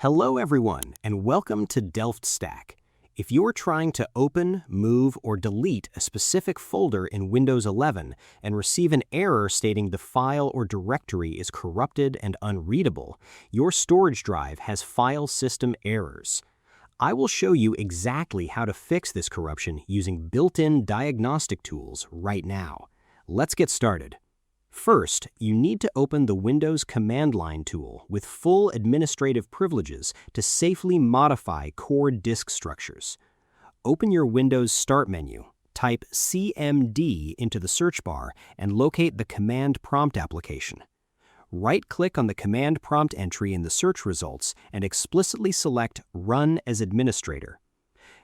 Hello everyone, and welcome to Delft Stack. If you're trying to open, move, or delete a specific folder in Windows 11 and receive an error stating the file or directory is corrupted and unreadable, your storage drive has file system errors. I will show you exactly how to fix this corruption using built-in diagnostic tools right now. Let's get started. First, you need to open the Windows Command Line tool with full administrative privileges to safely modify core disk structures. Open your Windows Start menu, type CMD into the search bar, and locate the Command Prompt application. Right-click on the command prompt entry in the search results and explicitly select Run as Administrator.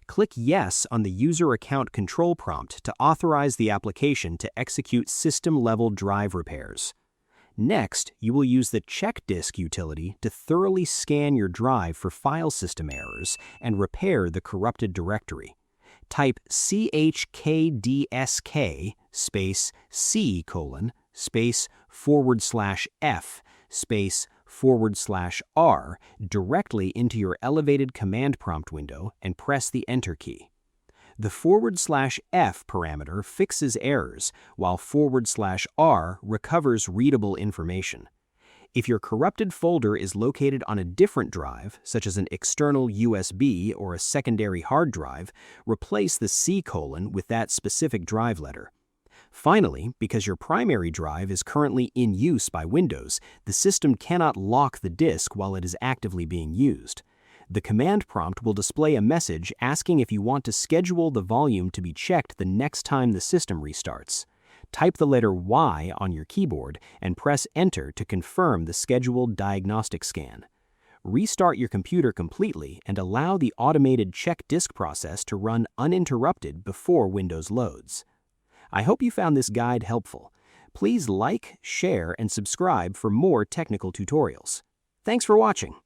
Click Yes on the User Account Control prompt to authorize the application to execute system-level drive repairs. Next, you will use the CHKDSK utility to thoroughly scan your drive for file system errors and repair the corrupted directory. Type CHKDSK space C:/F//R directly into your elevated command prompt window and press the Enter key. The /F parameter fixes errors, while /R recovers readable information. If your corrupted folder is located on a different drive, such as an external USB or a secondary hard drive, replace the C: with that specific drive letter. Finally, because your primary drive is currently in use by Windows, the system cannot lock the disk while it is actively being used. The command prompt will display a message asking if you want to schedule the volume to be checked the next time the system restarts. Type the letter Y on your keyboard and press Enter to confirm the scheduled diagnostic scan. Restart your computer completely and allow the automated check disk process to run uninterrupted before Windows loads. I hope you found this guide helpful. Please like, share, and subscribe for more technical tutorials. Thanks for watching.